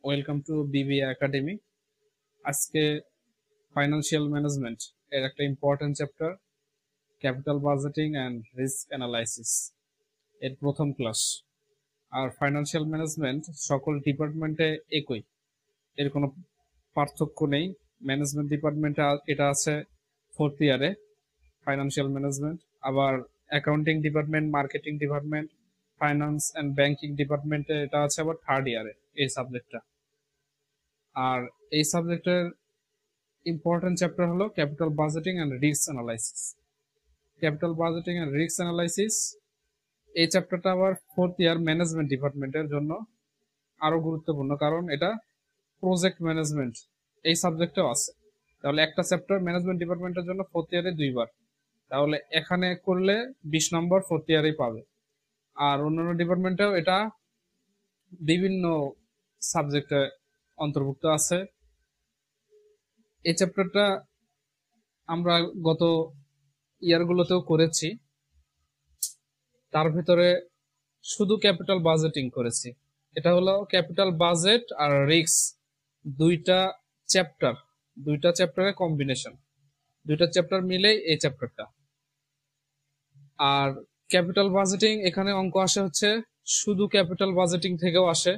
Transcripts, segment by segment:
Welcome to BBA academy. আজকে financial management এর একটা important chapter capital budgeting and risk analysis এর প্রথম ক্লাস। আর ফাইন্যান্সিয়াল ম্যানেজমেন্ট সকল ডিপার্টমেন্টে একই, এর কোনো পার্থক্য নেই। ম্যানেজমেন্ট ডিপার্টমেন্টে এটা আছে ফোর্থ ইয়ারে ফাইন্যান্সিয়াল ম্যানেজমেন্ট, আবার accounting department, marketing department, finance and banking ডিপার্টমেন্টে এটা আছে আবার থার্ড ইয়ারে এই সাবজেক্টটা। আর এই সাবজেক্টের ইম্পর্টেন্ট চ্যাপ্টার হলো capital budgeting and risk analysis. Capital budgeting and risk analysis এই চ্যাপ্টারটা আবার ফোর্থ ইয়ার ম্যানেজমেন্ট ডিপার্টমেন্টের জন্য আরো গুরুত্বপূর্ণ, কারণ এটা প্রজেক্ট ম্যানেজমেন্ট এই সাবজেক্টেও আছে। তাহলে একটা চ্যাপ্টার ম্যানেজমেন্ট ডিপার্টমেন্টের জন্য ফোর্থ ইয়ারে দুইবার, তাহলে এখানে করলে 20 নম্বর ফোর্থ ইয়ারেই পাবে। আর অন্যান্য ডিপার্টমেন্টেও এটা বিভিন্ন সাবজেক্টে অন্তর্ভুক্ত আছে। এই চ্যাপ্টারটা আমরা গত ইয়ারগুলোতেও করেছি, তার ভিতরে শুধু ক্যাপিটাল বাজেটিং করেছি। এটা হলো ক্যাপিটাল বাজেট আর রিস্ক দুইটা চ্যাপ্টারের কম্বিনেশন, দুইটা চ্যাপ্টার মিলেই এই চ্যাপ্টারটা। আর ক্যাপিটাল বাজেটিং এখানে অঙ্ক আসে হচ্ছে শুধু ক্যাপিটাল বাজেটিং থেকেও আসে।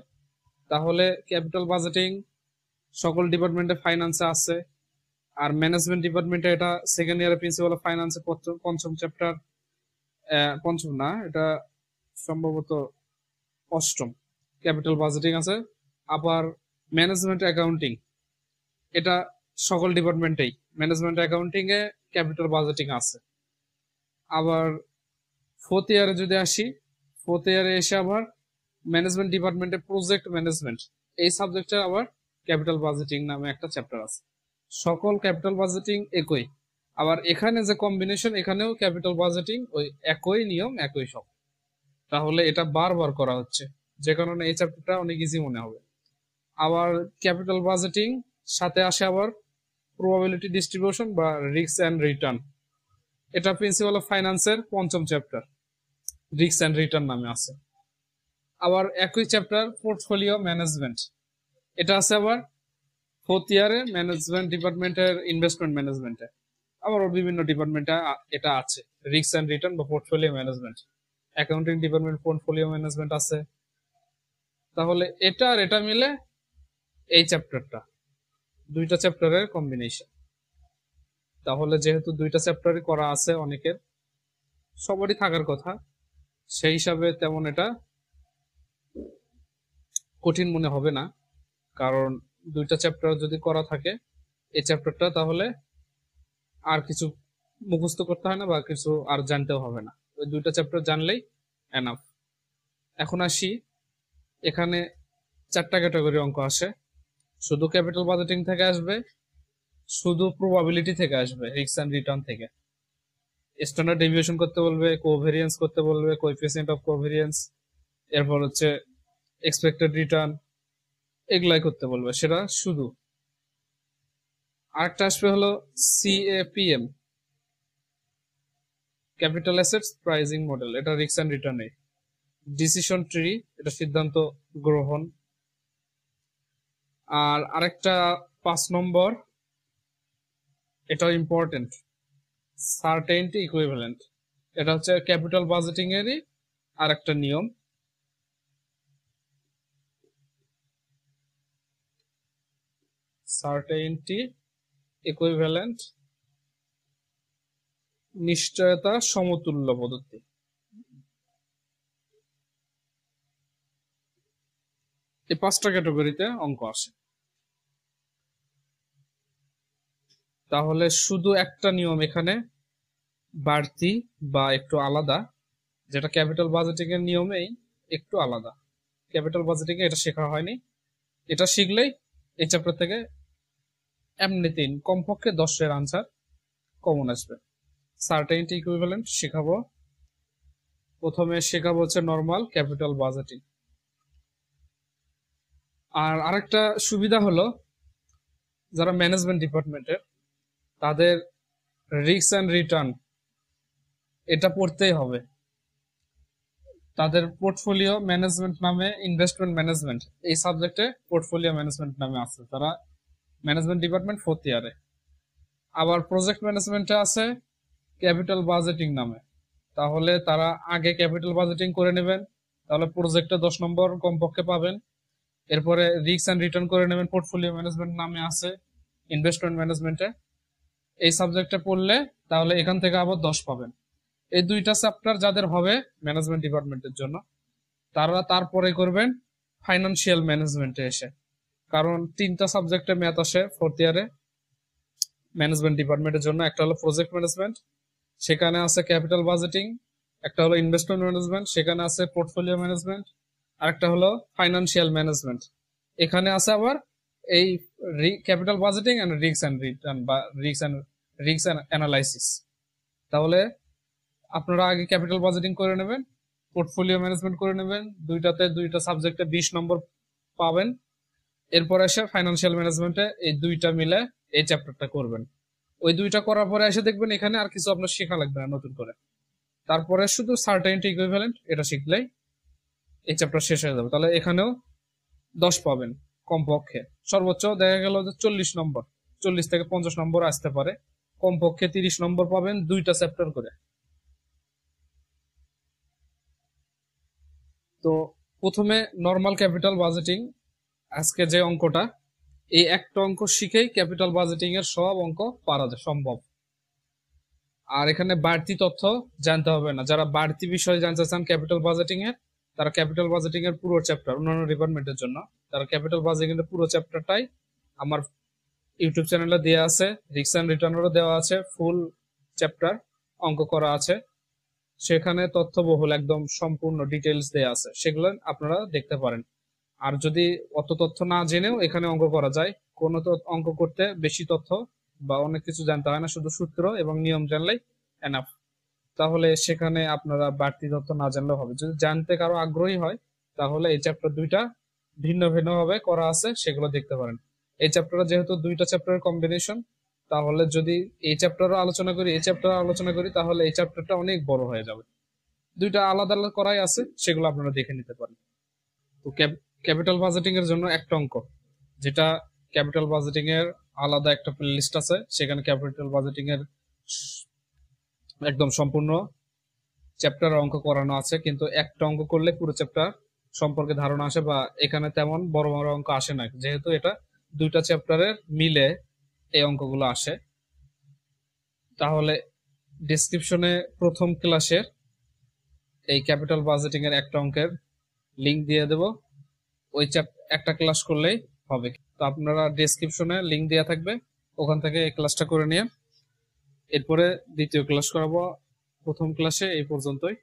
তাহলে ক্যাপিটাল বাজেটিং সকল ডিপার্টমেন্টে ফাইন্যান্সে আছে, আর ম্যানেজমেন্ট ডিপার্টমেন্টে এটা সেকেন্ড ইয়ারের প্রিন্সিপাল অফ ফাইন্যান্সে পঞ্চম চ্যাপ্টার, পঞ্চম না, এটা সম্ভবত অষ্টম ক্যাপিটাল বাজেটিং আছে। আবার ম্যানেজমেন্ট অ্যাকাউন্টিং এটা সকল ডিপার্টমেন্টেই, ম্যানেজমেন্ট অ্যাকাউন্টিং এ ক্যাপিটাল বাজেটিং আছে। আবার ফোর্থ ইয়ারে যদি আসি, ফোর্থ ইয়ারে এসে আবার ম্যানেজমেন্ট ডিপার্টমেন্টে প্রজেক্ট ম্যানেজমেন্ট এই সাবজেক্টে আবার ক্যাপিটাল বাজেটিং নামে একটা চ্যাপ্টার আছে। সকল ক্যাপিটাল বাজেটিং একই, আবার এখানে যে কম্বিনেশন এখানেও ক্যাপিটাল বাজেটিং ওই একই নিয়ম একই সব। তাহলে এটা বারবার করা হচ্ছে, যে কারণে এই চ্যাপ্টারটা অনেক ইজি মনে হবে। আবার ক্যাপিটাল বাজেটিং সাথে আসে আবার প্রবাবিলিটি ডিস্ট্রিবিউশন বা রিস্ক অ্যান্ড রিটার্ন, এটা প্রিন্সিপাল অফ ফাইন্যান্সের পঞ্চম চ্যাপ্টার, রিস্ক অ্যান্ড রিটার্ন নামে আছে। আবার একই চ্যাপ্টার পোর্টফোলিও ম্যানেজমেন্ট, এটা আছে আবার ফোর্থ ইয়ারে ম্যানেজমেন্ট ডিপার্টমেন্টের ইনভেস্টমেন্ট ম্যানেজমেন্টে। আবার বিভিন্ন ডিপার্টমেন্টে এটা আছে রিস্ক অ্যান্ড রিটার্ন বা portfolio management. Accounting department portfolio management আছে। তাহলে এটা আর এটা মিলে এই চ্যাপ্টারটা, দুইটা চ্যাপ্টারের কম্বিনেশন। তাহলে যেহেতু দুইটা চ্যাপ্টারই করা আছে অনেকের, সবারই থাকার কথা, সেই হিসাবে তেমন এটা কঠিন মনে হবে না, কারণ দুইটা চ্যাপ্টার যদি করা থাকে এই চ্যাপ্টারটা, তাহলে আর কিছু মুখস্থ করতে হয় না বা কিছু আর জানতেও হবে না, ওই দুইটা চ্যাপ্টার জানলেই এনাফ। এখন আসি, এখানে 4টা ক্যাটাগরি অঙ্ক আসে, শুধু ক্যাপিটাল বাজেটিং থেকে আসবে, শুধু প্রবাবিলিটি থেকে আসবে, রিস্ক অ্যান্ড রিটার্ন থেকে। স্ট্যান্ডার্ড ডেভিয়েশন করতে বলবে, কোভেরিয়েন্স করতে বলবে, কোএফিসিয়েন্ট অফ কোভেরিয়েন্স, এরপর হচ্ছে এক্সপেক্টেড রিটার্ন, এগুলাই করতে বলবে, সেটা শুধু। আরেকটা আসবে হলো CAPM, capital assets pricing model, এটা রিস্ক অ্যান্ড রিটার্নে। ডিসিশন ট্রি, এটা সিদ্ধান্ত গ্রহণ। আর আরেকটা 5 নম্বর, এটাও ইম্পর্টেন্ট, সার্টেইনটি ইকুইভ্যালেন্ট, এটা হচ্ছে ক্যাপিটাল বাজেটিং এরই আর একটা নিয়ম। সার্টেইনটি ইকুইভ্যালেন্ট, নিশ্চয়তা সমতুল্য পদ্ধতি। এই 5টা ক্যাটাগরিতে অঙ্ক আসে। তাহলে শুধু একটা নিয়ম এখানে বাড়তি বা একটু আলাদা, যেটা ক্যাপিটাল বাজেটিং এর নিয়মেই একটু আলাদা। ক্যাপিটাল বাজেটিং এ এটা শেখা হয়নি, এটা শিখলেই এই চ্যাপ্টার থেকে এমনিতেই কমপক্ষে 10-এর আনসার কমন আসবে। সার্টেইনটি ইকুইভ্যালেন্ট শেখাবো, প্রথমে শেখাবো হচ্ছে নর্মাল ক্যাপিটাল বাজেটিং। আর আরেকটা সুবিধা হলো, যারা ম্যানেজমেন্ট ডিপার্টমেন্টের, তাদের রিস্ক অ্যান্ড রিটার্ন এটা পড়তেই হবে। তাদের পোর্টফোলিও ম্যানেজমেন্ট নামে ইনভেস্টমেন্ট ম্যানেজমেন্ট এই সাবজেক্টে পোর্টফোলিও ম্যানেজমেন্ট নামে আছে, তারা ম্যানেজমেন্ট ডিপার্টমেন্ট 4th ইয়ারে। আবার প্রজেক্ট ম্যানেজমেন্টে আছে ক্যাপিটাল বাজেটিং নামে, তাহলে তারা আগে ক্যাপিটাল বাজেটিং করে নেবেন, তাহলে প্রজেক্টে 10 নম্বর কমপক্ষে পাবেন। এরপরে রিস্ক এন্ড রিটার্ন করে নেবেন, পোর্টফোলিও ম্যানেজমেন্ট নামে আছে ইনভেস্টমেন্ট ম্যানেজমেন্টে। এই সাবজেক্টে পড়লে তাহলে এখান থেকে আবার 10 পাবেন। এই দুইটা চ্যাপ্টার যাদের হবে ম্যানেজমেন্ট ডিপার্টমেন্টের জন্য, তারা তারপরে করবেন ফাইন্যান্সিয়াল ম্যানেজমেন্টে এসে, কারণ 3টা সাবজেক্টে ম্যাথ আসে 4th ইয়ারে ম্যানেজমেন্ট ডিপার্টমেন্টের জন্য। একটা হলো প্রজেক্ট ম্যানেজমেন্ট, সেখানে আছে ক্যাপিটাল বাজেটিং। একটা হলো ইনভেস্টমেন্ট ম্যানেজমেন্ট, সেখানে আছে পোর্টফোলিও ম্যানেজমেন্ট। আর একটা হলো ফাইন্যান্সিয়াল ম্যানেজমেন্ট, এখানে আছে আবার এই capital budgeting and risk and return বা রিস্ক এন্ড অ্যানালাইসিস। তাহলে আপনারা আগে ক্যাপিটাল বাজেটিং করে নেবেন, পোর্টফোলিও ম্যানেজমেন্ট করে নেবেন, দুইটা সাবজেক্টে 20 নম্বর পাবেন। এরপর এসে ফাইন্যান্সিয়াল ম্যানেজমেন্টে এই দুইটা মিলে এই চ্যাপ্টারটা করবেন। ওই দুইটা করার পরে এসে দেখবেন এখানে আর কিছু আপনার শেখা লাগবে না নতুন করে, তারপরে শুধু সার্টেনিটি ইকুইভ্যালেন্ট এটা শিখলেই এই চ্যাপ্টার শেষ হয়ে যাবে। তাহলে এখানেও 10 পাবেন কমপক্ষে, সর্বোচ্চ দেখা গেল যে 40 নম্বর, 40 থেকে 50 নম্বর আসতে পারে, কমপক্ষে 30 নম্বর পাবেন দুইটা চ্যাপ্টার করে। তো প্রথমে নর্মাল ক্যাপিটাল বাজেটিং, আজকে যে অঙ্কটা, এই একটা অঙ্ক শিখেই ক্যাপিটাল বাজেটিং এর সব অঙ্ক পারা যায় সম্ভব। আর এখানে বাড়তি তথ্য জানতে হবে না, যারা বাড়তি বিষয় জানতে চান ক্যাপিটাল বাজেটিং এর, তারা ক্যাপিটাল বাজেটিং এর পুরো চ্যাপ্টার অন্যান্য ডিপার্টমেন্টের জন্য, তারা ক্যাপিটাল বাজেটিং এর পুরো চ্যাপ্টারটাই আমার ইউটিউব চ্যানেলে দেওয়া আছে, রিস্ক এন্ড রিটার্নেরও দেওয়া আছে, ফুল চ্যাপ্টার অঙ্ক করা আছে, সেখানে তথ্যবহুল একদম সম্পূর্ণ ডিটেলস দেওয়া আছে, সেগুলো আপনারা দেখতে পারেন। আর যদি অত তথ্য না জেনেও এখানে অঙ্ক করা যায়, কোনো অঙ্ক করতে বেশি তথ্য বা অনেক কিছু জানতে হয় না, শুধু সূত্র এবং নিয়ম জানলেই এনাফ। তাহলে সেখানে আপনারা বাড়তি তথ্য না জানলেও হবে। যদি জানতে কারো আগ্রহী হয় তাহলে এই চ্যাপ্টার দুইটা ভিন্ন ভিন্ন ভাবে করা আছে, সেগুলো দেখতে পারেন। এই চ্যাপ্টারে যেহেতু দুইটা চ্যাপ্টারের কম্বিনেশন, তাহলে যদি এই চ্যাপ্টারও আলোচনা করি এই চ্যাপ্টার আলোচনা করি তাহলে এই চ্যাপ্টারটা অনেক বড় হয়ে যাবে। দুইটা আলাদা আলাদা করাই আছে, সেগুলো আপনারা দেখে নিতে পারেন। তো ক্যাপিটাল বাজেটিং এর জন্য একটা অঙ্ক, যেটা ক্যাপিটাল বাজেটিং এর আলাদা একটা প্লেলিস্ট আছে, সেখানে ক্যাপিটাল বাজেটিং এর একদম সম্পূর্ণ চ্যাপ্টার অঙ্ক করানো আছে, কিন্তু একটা অঙ্ক করলে পুরো চ্যাপ্টার সম্পর্কে ধারণা আসে, বা এখানে তেমন বড় বড় অঙ্ক আসে না, যেহেতু এটা দুইটা চ্যাপ্টারের মিলে এই অঙ্কগুলো আসে। তাহলে ডেসক্রিপশনে প্রথম ক্লাসের এই ক্যাপিটাল বাজেটিং এর একটা অঙ্কের লিংক দিয়ে দেব, ওই একটা ক্লাস করলেই হবে। তো আপনারা ডেসক্রিপশনে লিংক দেওয়া থাকবে, ওখান থেকে এই ক্লাসটা করে নিয়ে এরপরে দ্বিতীয় ক্লাস করাবো। প্রথম ক্লাসে এই পর্যন্তই।